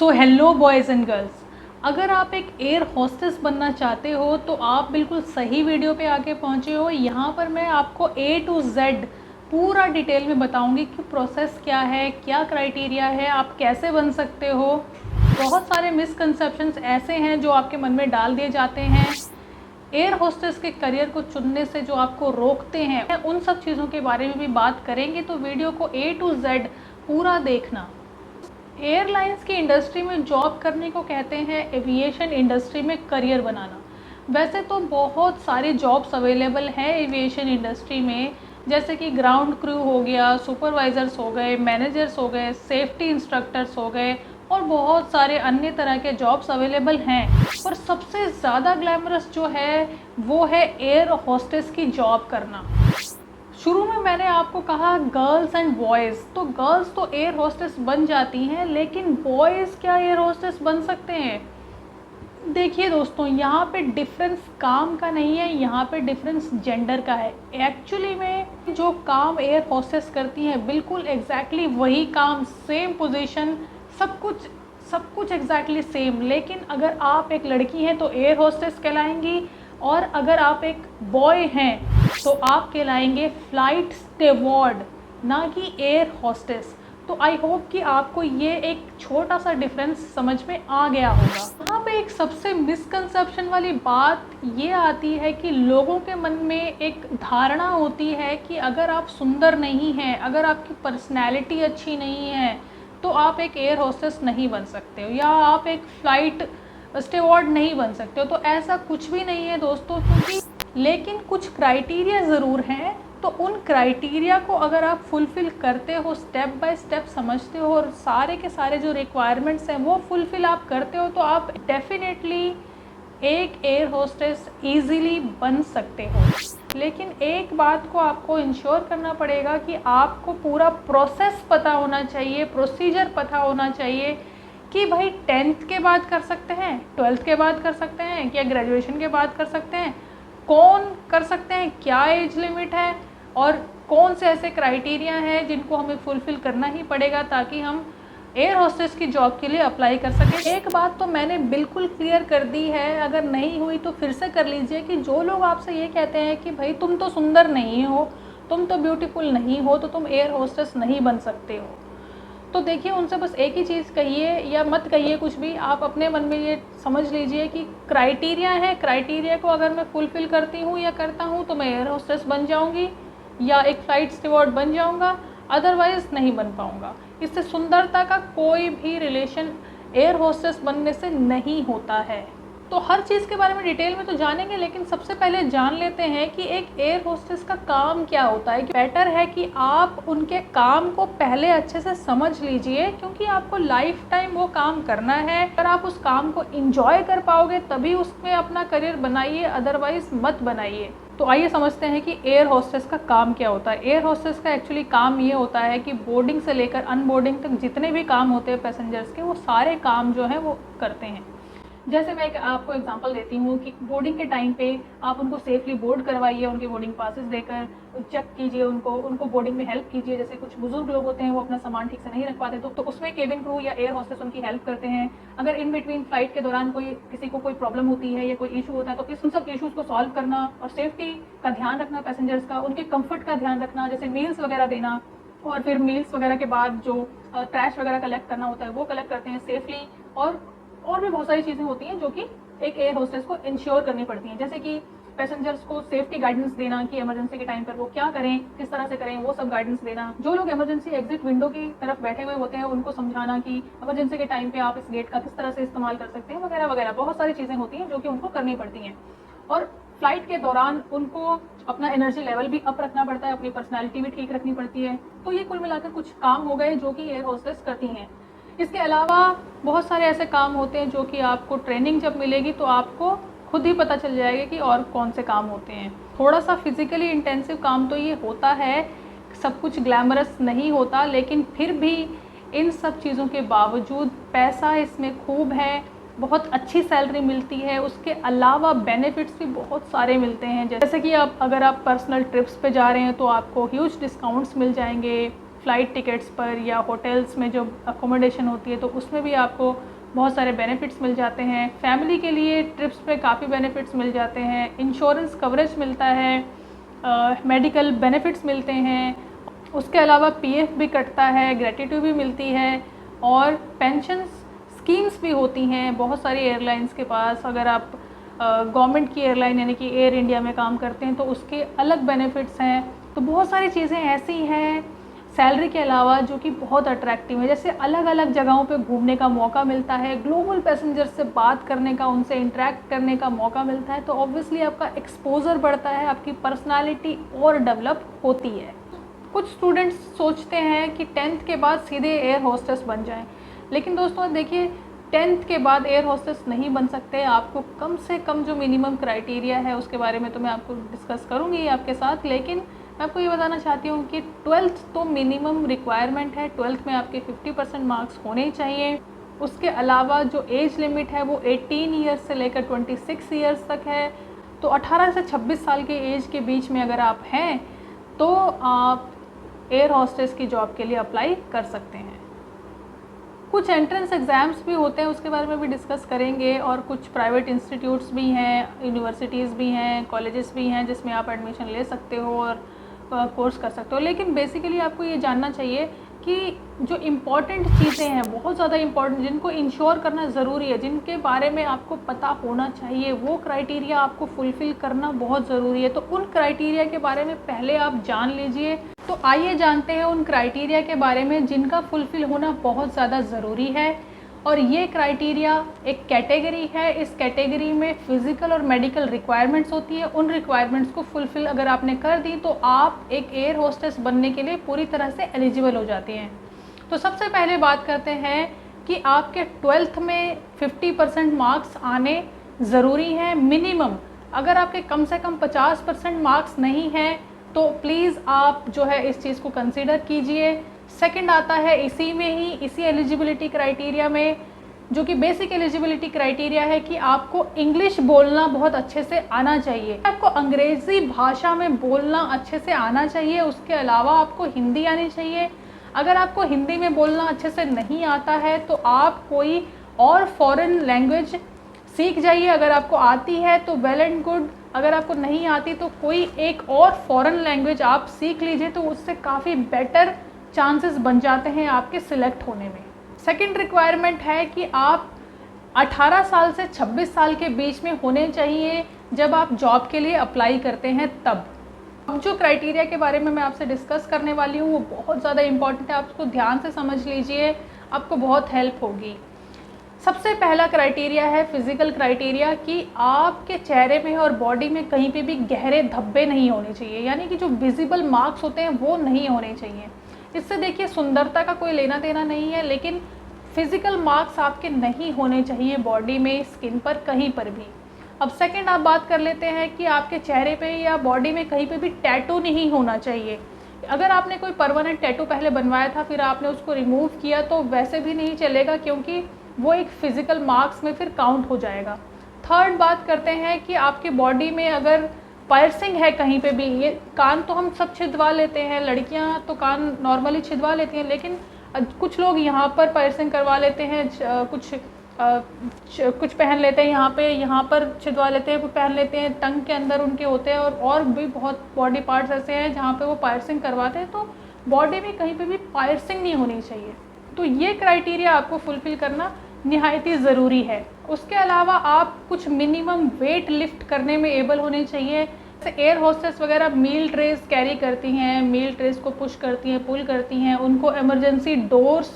So hello boys and girls, अगर आप एक एयर होस्टेस बनना चाहते हो तो आप बिल्कुल सही वीडियो पे आके पहुँचे हो। यहाँ पर मैं आपको A to Z पूरा डिटेल में बताऊँगी कि प्रोसेस क्या है, क्या क्राइटेरिया है, आप कैसे बन सकते हो। बहुत सारे मिसकंसेप्शंस ऐसे हैं जो आपके मन में डाल दिए जाते हैं एयर होस्टेस के करियर को चुनने से, जो आपको रोकते हैं। उन सब चीज़ों के बारे में भी बात करेंगे, तो वीडियो को A to Z पूरा देखना। एयरलाइंस की इंडस्ट्री में जॉब करने को कहते हैं एविएशन इंडस्ट्री में करियर बनाना। वैसे तो बहुत सारे जॉब्स अवेलेबल हैं एविएशन इंडस्ट्री में, जैसे कि ग्राउंड क्रू हो गया, सुपरवाइज़र्स हो गए, मैनेजर्स हो गए, सेफ्टी इंस्ट्रक्टर्स हो गए और बहुत सारे अन्य तरह के जॉब्स अवेलेबल हैं। पर सबसे ज़्यादा ग्लैमरस जो है वो है एयर होस्टेस की जॉब करना। शुरू में मैंने आपको कहा गर्ल्स एंड बॉयज़, तो गर्ल्स तो एयर होस्टेस बन जाती हैं, लेकिन बॉयज़ क्या एयर होस्टेस बन सकते हैं? देखिए दोस्तों, यहाँ पे डिफरेंस काम का नहीं है, यहाँ पे डिफरेंस जेंडर का है। एक्चुअली में जो काम एयर होस्टेस करती हैं बिल्कुल एग्जैक्टली वही काम, सेम पोजीशन, सब कुछ एग्जैक्टली सेम। लेकिन अगर आप एक लड़की हैं तो एयर होस्टेस कहलाएंगी, और अगर आप एक बॉय हैं तो आप कहलाएंगे फ्लाइट स्टेवर्ड, ना कि एयर होस्टेस। तो आई होप कि आपको ये एक छोटा सा डिफरेंस समझ में आ गया होगा। यहाँ पे एक सबसे मिसकंसेप्शन वाली बात ये आती है कि लोगों के मन में एक धारणा होती है कि अगर आप सुंदर नहीं हैं, अगर आपकी पर्सनैलिटी अच्छी नहीं है, तो आप एक एयर होस्टेस नहीं बन सकते हो, या आप एक फ्लाइट स्टेवर्ड नहीं बन सकते हो। तो ऐसा कुछ भी नहीं है दोस्तों, क्योंकि लेकिन कुछ क्राइटेरिया ज़रूर हैं। तो उन क्राइटेरिया को अगर आप फुलफ़िल करते हो, स्टेप बाय स्टेप समझते हो, और सारे के सारे जो रिक्वायरमेंट्स हैं वो फुलफ़िल आप करते हो, तो आप डेफिनेटली एक एयर होस्टेस ईज़िली बन सकते हो। लेकिन एक बात को आपको इंश्योर करना पड़ेगा कि आपको पूरा प्रोसेस पता होना चाहिए, प्रोसीजर पता होना चाहिए कि भाई 10th के बाद कर सकते हैं, 12th के बाद कर सकते हैं, क्या ग्रेजुएशन के बाद कर सकते हैं, कौन कर सकते हैं, क्या एज लिमिट है, और कौन से ऐसे क्राइटेरिया हैं जिनको हमें फुलफ़िल करना ही पड़ेगा ताकि हम एयर होस्टेस की जॉब के लिए अप्लाई कर सकें। एक बात तो मैंने बिल्कुल क्लियर कर दी है, अगर नहीं हुई तो फिर से कर लीजिए, कि जो लोग आपसे ये कहते हैं कि भाई तुम तो सुंदर नहीं हो, तुम तो ब्यूटीफुल नहीं हो, तो तुम एयर होस्टेस नहीं बन सकते हो, तो देखिए उनसे बस एक ही चीज़ कहिए, या मत कहिए कुछ भी, आप अपने मन में ये समझ लीजिए कि क्राइटेरिया है, क्राइटेरिया को अगर मैं फुलफ़िल करती हूँ या करता हूँ तो मैं एयर होस्टेस बन जाऊँगी या एक फ़्लाइट स्टीवर्ड बन जाऊँगा, अदरवाइज़ नहीं बन पाऊँगा। इससे सुंदरता का कोई भी रिलेशन एयर होस्टेस बनने से नहीं होता है। तो हर चीज़ के बारे में डिटेल में तो जानेंगे, लेकिन सबसे पहले जान लेते हैं कि एक एयर होस्टेस का काम क्या होता है। बेटर है कि आप उनके काम को पहले अच्छे से समझ लीजिए, क्योंकि आपको लाइफ टाइम वो काम करना है। अगर आप उस काम को इंजॉय कर पाओगे तभी उसमें अपना करियर बनाइए, अदरवाइज मत बनाइए। तो आइए समझते हैं कि एयर होस्टेस का काम क्या होता है। एयर होस्टेस का एक्चुअली काम ये होता है कि बोर्डिंग से लेकर अनबोर्डिंग तक जितने भी काम होते हैं पैसेंजर्स के, वो सारे काम जो हैं वो करते हैं। जैसे मैं आपको एग्जांपल देती हूँ कि बोर्डिंग के टाइम पे आप उनको सेफली बोर्ड करवाइए, उनके बोर्डिंग पासेस देकर चेक कीजिए, उनको बोर्डिंग में हेल्प कीजिए। जैसे कुछ बुजुर्ग लोग होते हैं वो अपना सामान ठीक से नहीं रख पाते, तो उसमें केबिन क्रू या एयर होस्टेस उनकी हेल्प करते हैं। अगर इन बिटवीन फ्लाइट के दौरान किसी को कोई प्रॉब्लम होती है या कोई इशू होता है, तो उन सब इशूज़ को सॉल्व करना और सेफ्टी का ध्यान रखना, पैसेंजर्स का, उनके कम्फर्ट का ध्यान रखना, जैसे मील्स वगैरह देना, और फिर मील्स वगैरह के बाद जो ट्रैश वगैरह कलेक्ट करना होता है वो कलेक्ट करते हैं सेफली। और भी बहुत सारी चीज़ें होती हैं जो कि एक एयर होस्टेस को इंश्योर करनी पड़ती हैं, जैसे कि पैसेंजर्स को सेफ्टी गाइडेंस देना कि इमरजेंसी के टाइम पर वो क्या करें, किस तरह से करें, वो सब गाइडेंस देना। जो लोग इमरजेंसी एग्जिट विंडो की तरफ बैठे हुए होते हैं उनको समझाना कि इमरजेंसी के टाइम पे आप इस गेट का किस तरह से इस्तेमाल कर सकते हैं, वगैरह वगैरह। बहुत सारी चीज़ें होती हैं जो कि उनको करनी पड़ती हैं। और फ्लाइट के दौरान उनको अपना एनर्जी लेवल भी अप रखना पड़ता है, अपनी पर्सनैलिटी भी ठीक रखनी पड़ती है। तो ये कुल मिलाकर कुछ काम हो गए जो कि एयर होस्टेस करती हैं। इसके अलावा बहुत सारे ऐसे काम होते हैं जो कि आपको ट्रेनिंग जब मिलेगी तो आपको खुद ही पता चल जाएगा कि और कौन से काम होते हैं। थोड़ा सा फिज़िकली इंटेंसिव काम तो ये होता है, सब कुछ ग्लैमरस नहीं होता, लेकिन फिर भी इन सब चीज़ों के बावजूद पैसा इसमें खूब है, बहुत अच्छी सैलरी मिलती है। उसके अलावा बेनिफिट्स भी बहुत सारे मिलते हैं, जैसे कि अगर आप पर्सनल ट्रिप्स पे जा रहे हैं तो आपको ह्यूज डिस्काउंट्स मिल जाएंगे, फ़्लाइट टिकट्स पर या होटल्स में जो अकोमोडेशन होती है तो उसमें भी आपको बहुत सारे बेनिफिट्स मिल जाते हैं। फैमिली के लिए ट्रिप्स पे काफ़ी बेनिफिट्स मिल जाते हैं, इंश्योरेंस कवरेज मिलता है, मेडिकल बेनिफिट्स मिलते हैं, उसके अलावा पीएफ भी कटता है, ग्रेट्यूटी भी मिलती है और पेंशन स्कीम्स भी होती हैं बहुत सारी एयरलाइंस के पास। अगर आप गवर्नमेंट की एयरलाइन यानी कि एयर इंडिया में काम करते हैं तो उसके अलग बेनिफिट्स हैं। तो बहुत सारी चीज़ें ऐसी हैं सैलरी के अलावा जो कि बहुत अट्रैक्टिव है, जैसे अलग अलग जगहों पे घूमने का मौका मिलता है, ग्लोबल पैसेंजर से बात करने का, उनसे इंटरेक्ट करने का मौका मिलता है, तो ऑब्वियसली आपका एक्सपोजर बढ़ता है, आपकी पर्सनालिटी और डेवलप होती है। कुछ स्टूडेंट्स सोचते हैं कि 10th के बाद सीधे एयर होस्टेस बन जाएं, लेकिन दोस्तों देखिए 10th के बाद एयर होस्टेस नहीं बन सकते। आपको कम से कम जो मिनिमम क्राइटेरिया है उसके बारे में तो मैं आपको डिस्कस करूँगी आपके साथ, लेकिन मैं आपको ये बताना चाहती हूँ कि 12th तो मिनिमम रिक्वायरमेंट है। 12th में आपके 50% मार्क्स होने चाहिए। उसके अलावा जो एज लिमिट है वो 18 ईयर्स से लेकर 26 ईयर्स तक है। तो 18 से 26 साल के एज के बीच में अगर आप हैं तो आप एयर हॉस्टेस की जॉब के लिए अप्लाई कर सकते हैं। कुछ एंट्रेंस एग्ज़ाम्स भी होते हैं, उसके बारे में भी डिस्कस करेंगे, और कुछ प्राइवेट इंस्टीट्यूट्स भी हैं, यूनिवर्सिटीज़ भी हैं, कॉलेजेस भी हैं जिसमें आप एडमिशन ले सकते हो और कोर्स कर सकते हो। लेकिन बेसिकली आपको ये जानना चाहिए कि जो इम्पॉर्टेंट चीज़ें हैं, बहुत ज़्यादा इम्पॉर्टेंट, जिनको इंश्योर करना ज़रूरी है, जिनके बारे में आपको पता होना चाहिए, वो क्राइटेरिया आपको फुलफ़िल करना बहुत ज़रूरी है। तो उन क्राइटेरिया के बारे में पहले आप जान लीजिए। तो आइए जानते हैं उन क्राइटेरिया के बारे में जिनका फुलफ़िल होना बहुत ज़्यादा ज़रूरी है। और ये क्राइटेरिया एक कैटेगरी है, इस कैटेगरी में फ़िज़िकल और मेडिकल रिक्वायरमेंट्स होती है। उन रिक्वायरमेंट्स को फुलफ़िल अगर आपने कर दी तो आप एक एयर होस्टेस बनने के लिए पूरी तरह से एलिजिबल हो जाती हैं। तो सबसे पहले बात करते हैं कि आपके 12th में 50% मार्क्स आने ज़रूरी हैं मिनिमम। अगर आपके कम से कम 50% मार्क्स नहीं हैं तो प्लीज़ आप जो है इस चीज़ को कंसीडर कीजिए। सेकंड आता है इसी में ही, इसी एलिजिबिलिटी क्राइटेरिया में, जो कि बेसिक एलिजिबिलिटी क्राइटेरिया है कि आपको इंग्लिश बोलना बहुत अच्छे से आना चाहिए, आपको अंग्रेज़ी भाषा में बोलना अच्छे से आना चाहिए। उसके अलावा आपको हिंदी आनी चाहिए। अगर आपको हिंदी में बोलना अच्छे से नहीं आता है तो आप कोई और फॉरेन लैंग्वेज सीख जाइए। अगर आपको आती है तो वेल एंड गुड, अगर आपको नहीं आती तो कोई एक और फॉरेन लैंग्वेज आप सीख लीजिए, तो उससे काफ़ी बेटर चांसेस बन जाते हैं आपके सिलेक्ट होने में। सेकंड रिक्वायरमेंट है कि आप 18 साल से 26 साल के बीच में होने चाहिए जब आप जॉब के लिए अप्लाई करते हैं तब। अब जो क्राइटेरिया के बारे में मैं आपसे डिस्कस करने वाली हूँ वो बहुत ज़्यादा इम्पॉर्टेंट है, आप उसको ध्यान से समझ लीजिए, आपको बहुत हेल्प होगी। सबसे पहला क्राइटेरिया है फिज़िकल क्राइटेरिया कि आपके चेहरे में और बॉडी में कहीं पे भी गहरे धब्बे नहीं होने चाहिए, यानी कि जो विजिबल मार्क्स होते हैं वो नहीं होने चाहिए। इससे देखिए सुंदरता का कोई लेना देना नहीं है, लेकिन फिज़िकल मार्क्स आपके नहीं होने चाहिए बॉडी में, स्किन पर, कहीं पर भी। अब सेकंड आप बात कर लेते हैं कि आपके चेहरे पे या बॉडी में कहीं पे भी टैटू नहीं होना चाहिए। अगर आपने कोई परमानेंट टैटू पहले बनवाया था फिर आपने उसको रिमूव किया तो वैसे भी नहीं चलेगा, क्योंकि वो एक फ़िज़िकल मार्क्स में फिर काउंट हो जाएगा। थर्ड बात करते हैं कि आपके बॉडी में अगर पायर्सिंग है कहीं पे भी, ये कान तो हम सब छिदवा लेते हैं, लड़कियां तो कान नॉर्मली छिदवा लेती हैं, लेकिन कुछ लोग यहाँ पर पायर्सिंग करवा लेते हैं, कुछ पहन लेते हैं यहाँ पर छिदवा लेते हैं, कुछ पहन लेते हैं टंग के अंदर उनके होते हैं, और भी बहुत बॉडी पार्ट्स ऐसे हैं जहाँ पे वो पायर्सिंग करवाते हैं। तो बॉडी में कहीं पे भी पायर्सिंग नहीं होनी चाहिए। तो ये क्राइटेरिया आपको फुलफ़िल करना निहायत ही ज़रूरी है। उसके अलावा आप कुछ मिनिमम वेट लिफ्ट करने में एबल होने चाहिए। जैसे एयर होस्टेस वगैरह मील ट्रेस कैरी करती हैं, मील ट्रेस को पुश करती हैं, पुल करती हैं, उनको इमरजेंसी डोर्स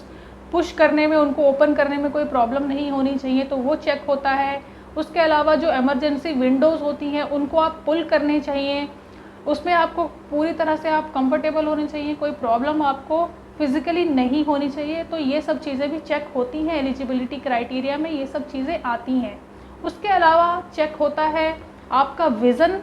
पुश करने में, उनको ओपन करने में कोई प्रॉब्लम नहीं होनी चाहिए, तो वो चेक होता है। उसके अलावा जो इमरजेंसी विंडोज़ होती हैं उनको आप पुल करने चाहिए, उसमें आपको पूरी तरह से आप कंफर्टेबल होने चाहिए, कोई प्रॉब्लम आपको फिज़िकली नहीं होनी चाहिए। तो ये सब चीज़ें भी चेक होती हैं एलिजिबिलिटी क्राइटेरिया में, ये सब चीज़ें आती हैं। उसके अलावा चेक होता है आपका विज़न,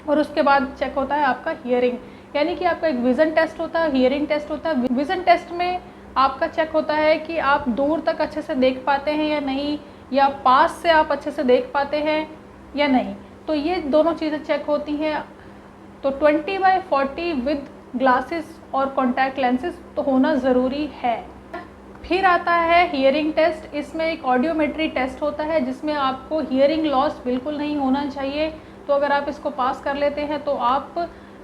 और उसके बाद चेक होता है आपका हियरिंग, यानी कि आपका एक विज़न टेस्ट होता है, हियरिंग टेस्ट होता है। विज़न टेस्ट में आपका चेक होता है कि आप दूर तक अच्छे से देख पाते हैं या नहीं, या पास से आप अच्छे से देख पाते हैं या नहीं, तो ये दोनों चीज़ें चेक होती हैं। तो 20/40 विद ग्लासेस और कॉन्टैक्ट लेंसेज तो होना ज़रूरी है। फिर आता है हियरिंग टेस्ट। इसमें एक ऑडियोमेट्री टेस्ट होता है जिसमें आपको हियरिंग लॉस बिल्कुल नहीं होना चाहिए। तो अगर आप इसको पास कर लेते हैं तो आप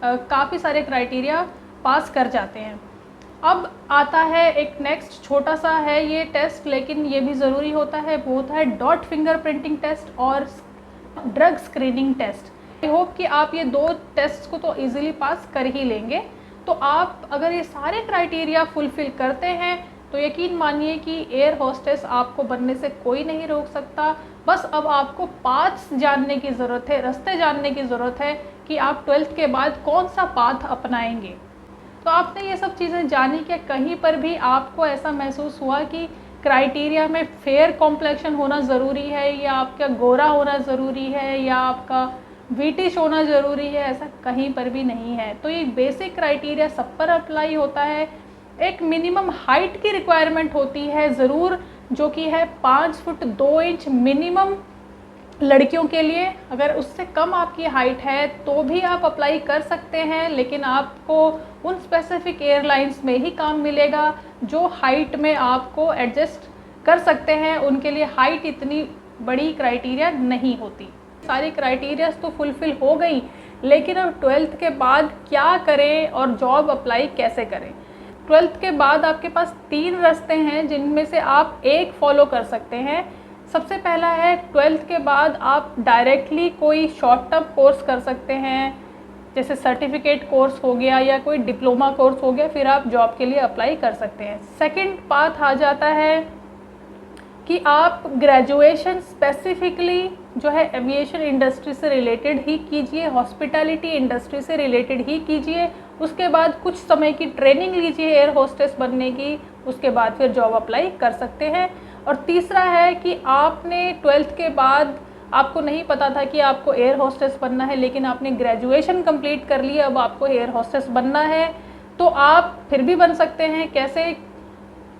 काफ़ी सारे क्राइटेरिया पास कर जाते हैं। अब आता है एक नेक्स्ट छोटा सा है ये टेस्ट, लेकिन ये भी ज़रूरी होता है, वो होता है डॉट फिंगर प्रिंटिंग टेस्ट और drug screening test. I hope कि आप ये 2 टेस्ट को तो इजीली पास कर ही लेंगे। तो आप अगर ये सारे क्राइटेरिया फुलफ़िल करते हैं तो यकीन मानिए कि एयर होस्टेस आपको बनने से कोई नहीं रोक सकता। बस अब आपको पाथ्स जानने की ज़रूरत है, रास्ते जानने की ज़रूरत है कि आप 12th के बाद कौन सा पाथ अपनाएंगे। तो आपने ये सब चीज़ें जानी कि कहीं पर भी आपको ऐसा महसूस हुआ कि क्राइटेरिया में फेयर कॉम्प्लेक्शन होना ज़रूरी है, या आपका गोरा होना ज़रूरी है, या आपका ब्रिटिश होना ज़रूरी है, ऐसा कहीं पर भी नहीं है। तो ये बेसिक क्राइटेरिया सब पर अप्लाई होता है। एक मिनिमम हाइट की रिक्वायरमेंट होती है ज़रूर, जो कि है 5 फुट 2 इंच मिनिमम लड़कियों के लिए। अगर उससे कम आपकी हाइट है तो भी आप अप्लाई कर सकते हैं, लेकिन आपको उन स्पेसिफिक एयरलाइंस में ही काम मिलेगा जो हाइट में आपको एडजस्ट कर सकते हैं। उनके लिए हाइट इतनी बड़ी क्राइटेरिया नहीं होती। सारी क्राइटेरियाज तो फुलफ़िल हो गई, लेकिन अब 12th के बाद क्या करें और जॉब अप्लाई कैसे करें। 12th के बाद आपके पास 3 रास्ते हैं जिनमें से आप एक फॉलो कर सकते हैं। सबसे पहला है 12th के बाद आप डायरेक्टली कोई शॉर्ट टर्म कोर्स कर सकते हैं, जैसे सर्टिफिकेट कोर्स हो गया या कोई डिप्लोमा कोर्स हो गया, फिर आप जॉब के लिए अप्लाई कर सकते हैं। सेकंड पाथ आ जाता है कि आप ग्रेजुएशन स्पेसिफिकली जो है एविएशन इंडस्ट्री से रिलेटेड ही कीजिए, हॉस्पिटैलिटी इंडस्ट्री से रिलेटेड ही कीजिए। उसके बाद कुछ समय की ट्रेनिंग लीजिए एयर होस्टेस बनने की, उसके बाद फिर जॉब अप्लाई कर सकते हैं। और तीसरा है कि आपने 12th के बाद आपको नहीं पता था कि आपको एयर होस्टेस बनना है, लेकिन आपने ग्रेजुएशन कंप्लीट कर लिया, अब आपको एयर होस्टेस बनना है, तो आप फिर भी बन सकते हैं। कैसे?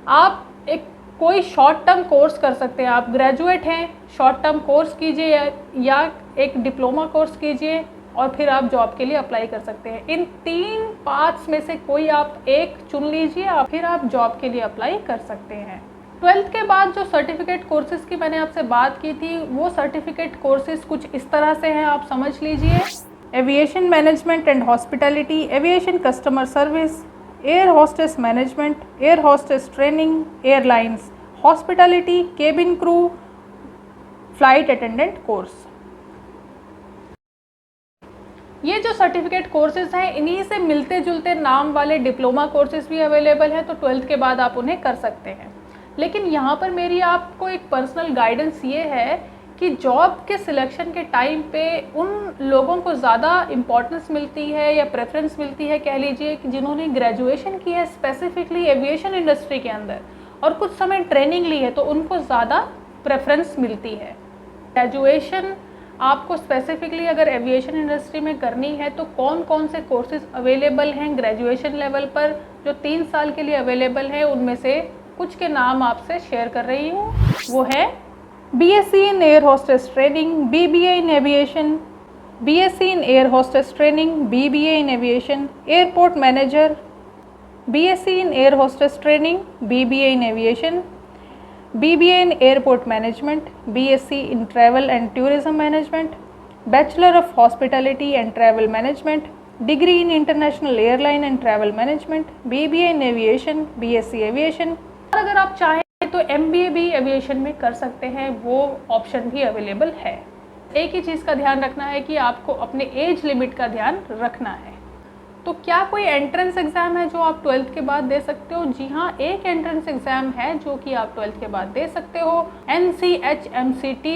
आप एक कोई शॉर्ट टर्म कोर्स कर सकते हैं। आप ग्रेजुएट हैं, शॉर्ट टर्म कोर्स कीजिए या एक डिप्लोमा कोर्स कीजिए और फिर आप जॉब के लिए अप्लाई कर सकते हैं। इन 3 पाथ्स में से कोई आप एक चुन लीजिए, फिर आप जॉब के लिए अप्लाई कर सकते हैं। 12th के बाद जो सर्टिफिकेट कोर्सेज़ की मैंने आपसे बात की थी, वो सर्टिफिकेट कोर्सेज़ कुछ इस तरह से हैं, आप समझ लीजिए। Aviation management and hospitality, aviation customer service, air hostess management, air hostess training, airlines, hospitality, cabin crew, flight attendant course. ये जो सर्टिफिकेट कोर्सेज़ हैं, इन्हीं से मिलते जुलते नाम वाले डिप्लोमा कोर्सेज़ भी अवेलेबल हैं, तो 12th के बाद आप उन्हें कर सकते हैं। लेकिन यहाँ पर मेरी आपको एक पर्सनल गाइडेंस ये है कि जॉब के सिलेक्शन के टाइम पे उन लोगों को ज़्यादा इम्पोर्टेंस मिलती है या प्रेफरेंस मिलती है, कह लीजिए, कि जिन्होंने ग्रेजुएशन की है स्पेसिफिकली एविएशन इंडस्ट्री के अंदर और कुछ समय ट्रेनिंग ली है, तो उनको ज़्यादा प्रेफरेंस मिलती है। ग्रेजुएशन आपको स्पेसिफिकली अगर एविएशन इंडस्ट्री में करनी है तो कौन कौन से कोर्सेज अवेलेबल हैं ग्रेजुएशन लेवल पर जो 3 साल के लिए अवेलेबल है, उनमें से कुछ के नाम आपसे शेयर कर रही हूँ। वो है BSc in air hostess training, BBA in aviation, BSc in air hostess training, BBA in aviation, airport manager, BSc in air hostess training, BBA in aviation, BBA in airport management, BSc in travel and tourism management, bachelor of hospitality and travel management, degree in international airline and travel management, BBA in aviation, BSc aviation. और अगर आप चाहें तो MBA भी aviation में कर सकते हैं, वो ऑप्शन भी अवेलेबल है। एक ही चीज़ का ध्यान रखना है कि आपको अपने एज लिमिट का ध्यान रखना है। तो क्या कोई एंट्रेंस एग्ज़ाम है जो आप 12th के बाद दे सकते हो? जी हाँ, एक एंट्रेंस एग्ज़ाम है जो कि आप 12th के बाद दे सकते हो। NCHMCT,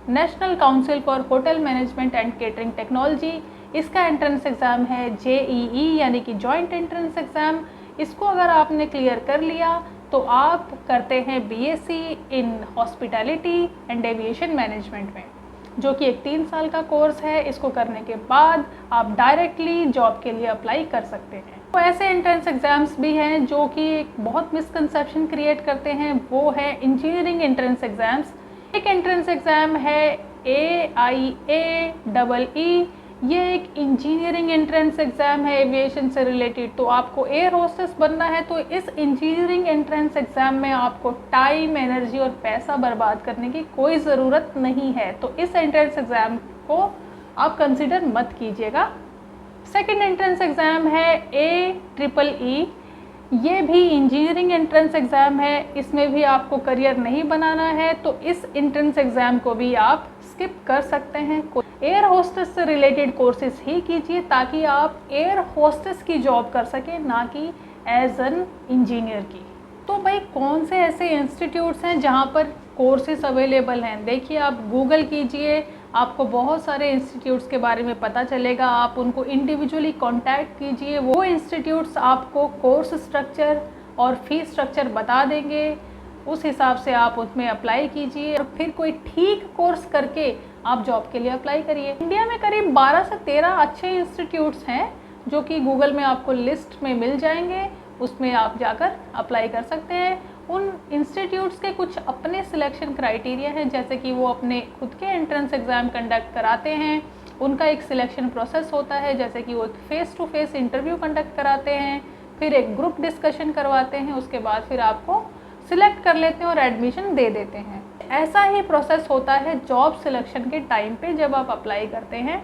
national council for hotel management and catering technology, इसका एंट्रेंस एग्ज़ाम है JEE यानी कि जॉइंट एंट्रेंस एग्ज़ाम। इसको अगर आपने क्लियर कर लिया तो आप करते हैं BSc in hospitality and aviation management में, जो कि एक 3 साल का कोर्स है। इसको करने के बाद आप डायरेक्टली जॉब के लिए अप्लाई कर सकते हैं। तो ऐसे एंट्रेंस एग्ज़ाम्स भी हैं जो कि एक बहुत मिसकंसेप्शन क्रिएट करते हैं, वो है इंजीनियरिंग एंट्रेंस एग्ज़ाम्स। एक एंट्रेंस एग्ज़ाम है AIAEE, ये एक इंजीनियरिंग एंट्रेंस एग्ज़ाम है एविएशन से रिलेटेड। तो आपको एयर होस्टेस बनना है तो इस इंजीनियरिंग एंट्रेंस एग्ज़ाम में आपको टाइम, एनर्जी और पैसा बर्बाद करने की कोई ज़रूरत नहीं है। तो इस एंट्रेंस एग्ज़ाम को आप कंसिडर मत कीजिएगा। सेकेंड एंट्रेंस एग्ज़ाम है AEEE। ये भी इंजीनियरिंग एंट्रेंस एग्ज़ाम है, इसमें भी आपको करियर नहीं बनाना है तो इस एंट्रेंस एग्ज़ाम को भी आप स्किप कर सकते हैं। एयर होस्टेस से रिलेटेड कोर्सेज ही कीजिए ताकि आप एयर होस्टेस की जॉब कर सकें, ना कि एज एन इंजीनियर की। तो भाई कौन से ऐसे इंस्टीट्यूट्स हैं जहाँ पर कोर्सेज अवेलेबल हैं? देखिए, आप गूगल कीजिए, आपको बहुत सारे इंस्टीट्यूट्स के बारे में पता चलेगा। आप उनको इंडिविजुअली कांटेक्ट कीजिए, वो इंस्टीट्यूट्स आपको कोर्स स्ट्रक्चर और फीस स्ट्रक्चर बता देंगे। उस हिसाब से आप उसमें अप्लाई कीजिए और फिर कोई ठीक कोर्स करके आप जॉब के लिए अप्लाई करिए। इंडिया में करीब 12 से 13 अच्छे इंस्टीट्यूट्स हैं जो कि गूगल में आपको लिस्ट में मिल जाएंगे, उसमें आप जाकर अप्लाई कर सकते हैं। उन इंस्टीट्यूट्स के कुछ अपने सिलेक्शन क्राइटेरिया हैं, जैसे कि वो अपने खुद के एंट्रेंस एग्ज़ाम कंडक्ट कराते हैं। उनका एक सिलेक्शन प्रोसेस होता है, जैसे कि वो face to face interview conduct कराते हैं, फिर एक ग्रुप डिस्कशन करवाते हैं, उसके बाद फिर आपको सिलेक्ट कर लेते हैं और एडमिशन दे देते हैं। ऐसा ही प्रोसेस होता है जॉब सिलेक्शन के टाइम पे जब आप अप्लाई करते हैं।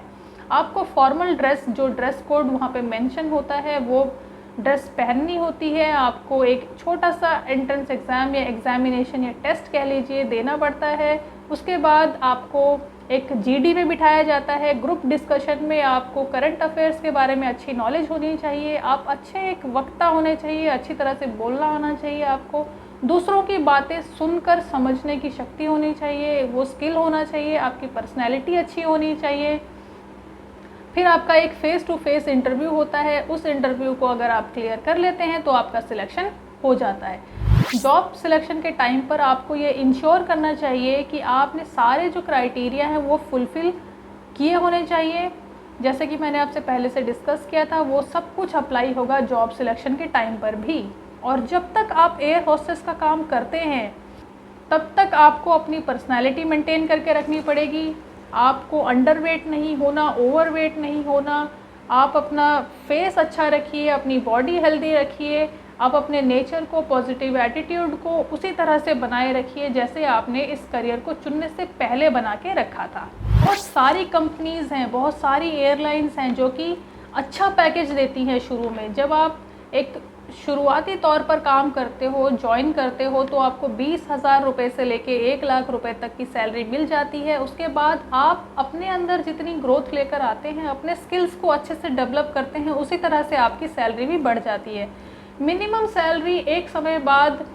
आपको फॉर्मल ड्रेस, जो ड्रेस कोड वहाँ पे मेंशन होता है, वो ड्रेस पहननी होती है। आपको एक छोटा सा एंट्रेंस एग्ज़ाम या एग्जामिनेशन या टेस्ट कह लीजिए देना पड़ता है। उसके बाद आपको एक GD में बिठाया जाता है। ग्रुप डिस्कशन में आपको करंट अफेयर्स के बारे में अच्छी नॉलेज होनी चाहिए, आप अच्छे एक वक्ता होने चाहिए, अच्छी तरह से बोलना आना चाहिए, आपको दूसरों की बातें सुनकर समझने की शक्ति होनी चाहिए, वो स्किल होना चाहिए, आपकी पर्सनैलिटी अच्छी होनी चाहिए। फिर आपका एक फेस टू फेस इंटरव्यू होता है। उस इंटरव्यू को अगर आप क्लियर कर लेते हैं तो आपका सिलेक्शन हो जाता है। जॉब सिलेक्शन के टाइम पर आपको ये इंश्योर करना चाहिए कि आपने सारे जो क्राइटेरिया हैं वो फुलफ़िल किए होने चाहिए। जैसे कि मैंने आपसे पहले से डिस्कस किया था, वो सब कुछ अप्लाई होगा जॉब सिलेक्शन के टाइम पर भी। और जब तक आप एयर होस्टेस का काम करते हैं तब तक आपको अपनी पर्सनैलिटी मेंटेन करके रखनी पड़ेगी। आपको अंडरवेट नहीं होना, ओवरवेट नहीं होना। आप अपना फेस अच्छा रखिए, अपनी बॉडी हेल्दी रखिए, आप अपने नेचर को, पॉजिटिव एटीट्यूड को उसी तरह से बनाए रखिए जैसे आपने इस करियर को चुनने से पहले बना के रखा था। बहुत सारी कंपनीज़ हैं, बहुत सारी एयरलाइंस हैं जो कि अच्छा पैकेज देती हैं शुरू में। जब आप एक शुरुआती तौर पर काम करते हो, ज्वाइन करते हो, तो आपको 20,000 रुपये से लेके 1 लाख रुपए तक की सैलरी मिल जाती है। उसके बाद आप अपने अंदर जितनी ग्रोथ लेकर आते हैं, अपने स्किल्स को अच्छे से डेवलप करते हैं, उसी तरह से आपकी सैलरी भी बढ़ जाती है। मिनिमम सैलरी एक समय बाद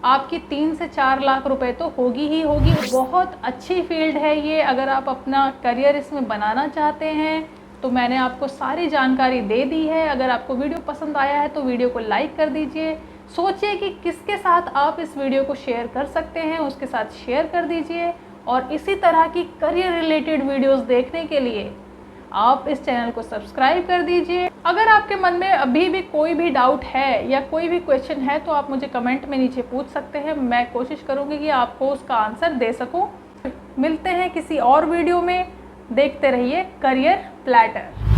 आपकी 3 से 4 लाख रुपए तो होगी ही होगी। बहुत अच्छी फील्ड है ये। अगर आप अपना करियर इसमें बनाना चाहते हैं तो मैंने आपको सारी जानकारी दे दी है। अगर आपको वीडियो पसंद आया है तो वीडियो को लाइक कर दीजिए। सोचिए कि किसके साथ आप इस वीडियो को शेयर कर सकते हैं, उसके साथ शेयर कर दीजिए। और इसी तरह की करियर रिलेटेड वीडियोस देखने के लिए आप इस चैनल को सब्सक्राइब कर दीजिए। अगर आपके मन में अभी भी कोई भी डाउट है या कोई भी क्वेश्चन है तो आप मुझे कमेंट में नीचे पूछ सकते हैं। मैं कोशिश करूँगी कि आपको उसका आंसर दे सकूँ। मिलते हैं किसी और वीडियो में। देखते रहिए करियर प्लैटर।